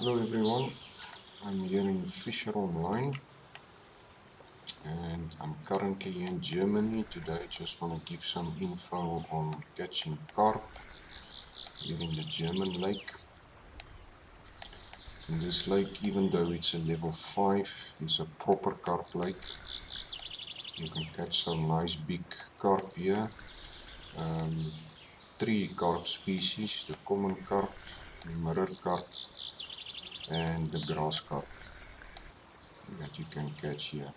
Hello everyone, I'm here in Fisher Online and I'm currently in Germany. Today I just want to give some info on catching carp here in the German lake. In this lake, even though it's a level 5, it's a proper carp lake. You can catch some nice big carp here. Three carp species, the common carp, the mirror carp and the grass carp that you can catch here.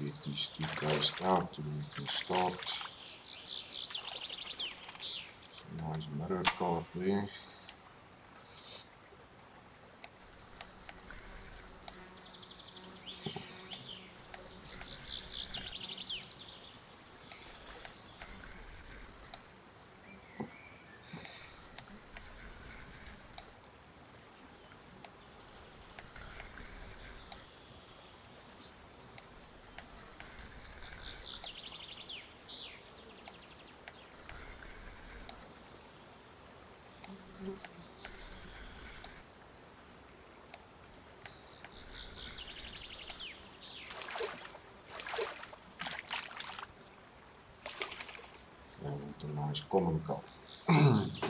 Get these two guys out and we can start. Some nice mirror carp there. And a nice common carp.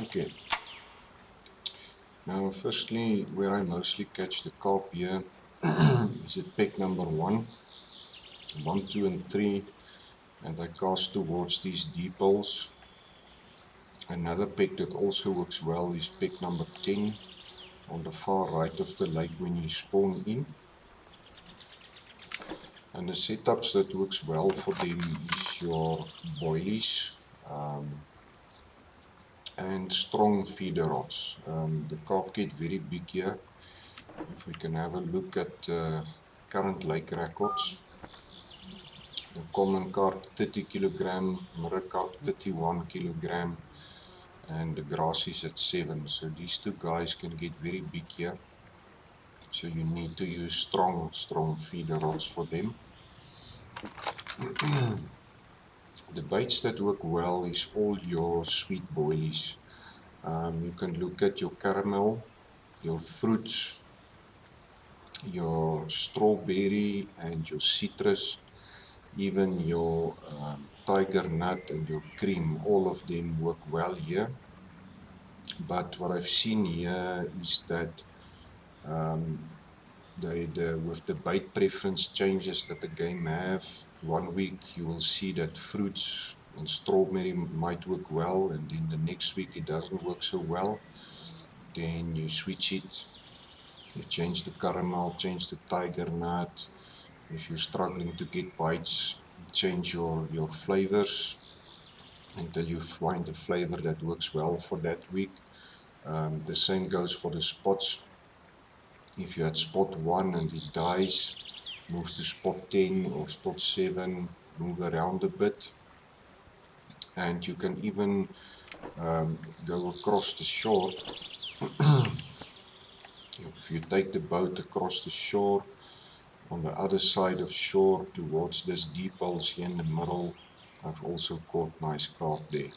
Okay. Now firstly, where I mostly catch the carp here is at peg number 1, 1, 2 and 3, and I cast towards these deep holes. Another peg that also works well is peg number 10 on the far right of the lake when you spawn in. And the setups that works well for them is your boilies and strong feeder rods. The carp get very big here. If we can have a look at current lake records, the common carp 30 kilogram, mirror carp 31 kilogram, and the grass is at 7. So these two guys can get very big here. So you need to use strong feeder rods for them. The baits that work well is all your sweet boilies. You can look at your caramel, your fruits, your strawberry and your citrus, even your tiger nut and your cream. All of them work well here. But what I've seen here is that with the bait preference changes that the game have, 1 week you will see that fruits and strawberry might work well, and then the next week it doesn't work so well. Then you switch it, you change the caramel, change the tiger nut. If you're struggling to get bites, change your flavors until you find a flavor that works well for that week. The same goes for the spots. If you had spot 1 and it dies, move to spot 10 or spot 7, move around a bit. And you can even go across the shore. If you take the boat across the shore, on the other side of shore towards this deep holes here in the middle, I've also caught nice carp there.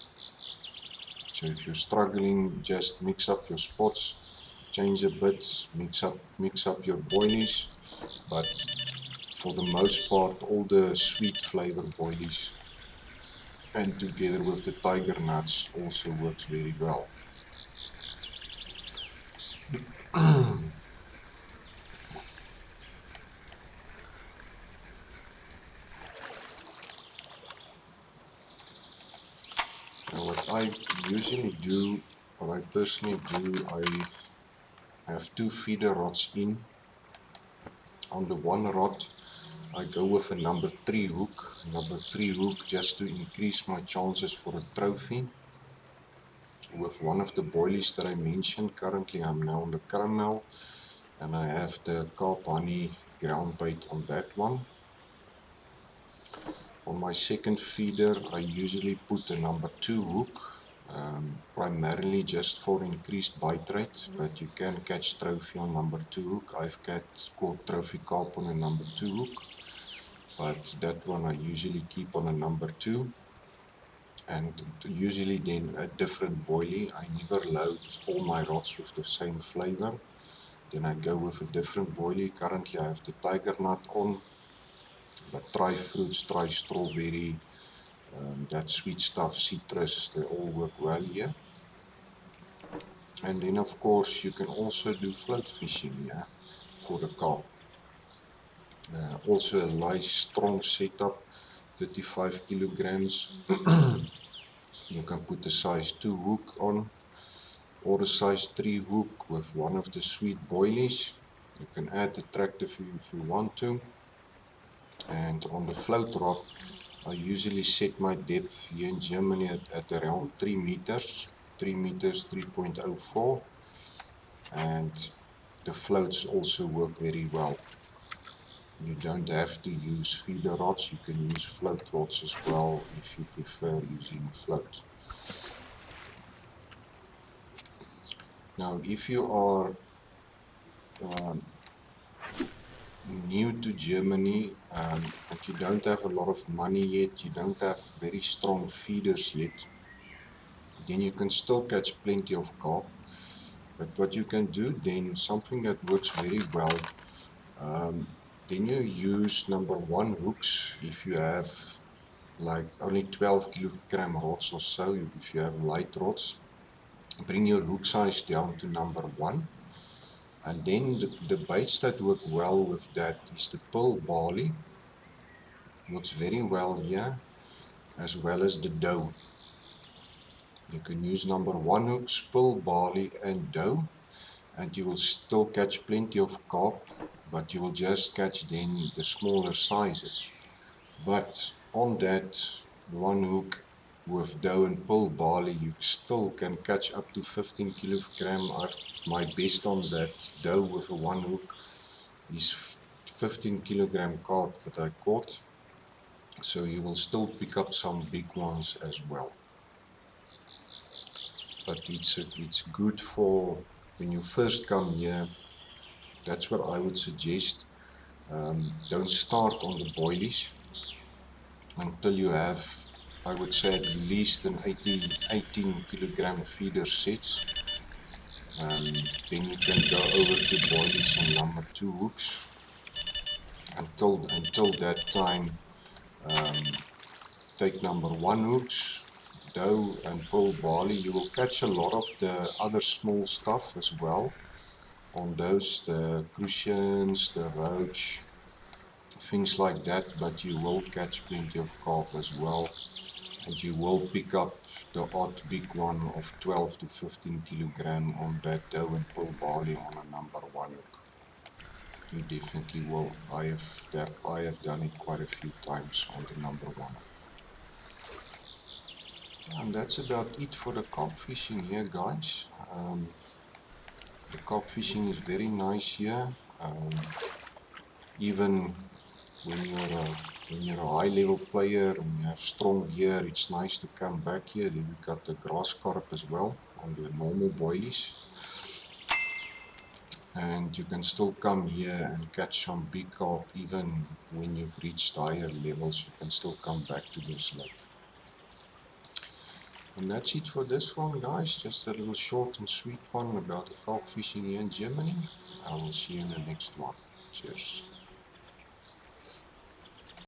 So if you're struggling, just mix up your spots, change a bit, mix up your boilies, but for the most part, all the sweet flavor boilies and together with the tiger nuts also works very well. Now what I usually do, what I personally do, I have 2 feeder rods in. On the one rod, I go with a number 3 hook. Number 3 hook just to increase my chances for a trophy. With one of the boilies that I mentioned, currently I'm now on the caramel, and I have the carp honey ground bait on that one. On my second feeder, I usually put a number 2 hook, primarily just for increased bite rate, but you can catch trophy on number 2 hook. I've caught trophy carp on a number 2 hook, but that one I usually keep on a number 2. and usually then a different boilie. I never load all my rods with the same flavor. Then I go with a different boilie. Currently I have the tiger nut on, but try fruits, try strawberry, that sweet stuff, citrus, they all work well here. And then of course you can also do float fishing here for the carp. Also a nice strong setup, 35 kilograms. You can put a size 2 hook on or a size 3 hook with one of the sweet boilies. You can add the tractor if you want to. And on the float rod, I usually set my depth here in Germany at around 3 meters, 3 meters, 3.04. And the floats also work very well. You don't have to use feeder rods, you can use float rods as well if you prefer using a float. Now, if you are um, new to Germany and you don't have a lot of money yet, you don't have very strong feeders yet, then you can still catch plenty of carp. But what you can do then, something that works very well, then you use number one hooks if you have like only 12 kilogram rods or so. If you have light rods, bring your hook size down to number one. And then the baits that work well with that is the pearl barley, works very well here, as well as the dough. You can use number one hooks, pearl barley and dough, and you will still catch plenty of carp, but you will just catch then the smaller sizes. But on that one hook with dough and pearl barley, you still can catch up to 15 kilogram. My best on that dough with a one hook is 15 kilogram carp that I caught. So you will still pick up some big ones as well. But it's good for when you first come here. That's what I would suggest. Don't start on the boilies until you have, I would say, at least an 18 kilogram feeder sets. Then you can go over to boilies on number two hooks. Until that time, take number one hooks, dough and pearl barley. You will catch a lot of the other small stuff as well on those, the crucians, the roach, things like that, but you will catch plenty of carp as well, and you will pick up the odd big one of 12 to 15 kilogram on that dough and pearl barley on a number one hook. You definitely will. I have done it quite a few times on the number one. And that's about it for the carp fishing here, guys. The carp fishing is very nice here. Even when you're a high level player and you have strong gear, it's nice to come back here. Then we got the grass carp as well on the normal boilies. And you can still come here and catch some big carp even when you've reached higher levels. You can still come back to this lake. And that's it for this one, guys. Just a little short and sweet one about the carp fishing here in Germany. I will see you in the next one. Cheers.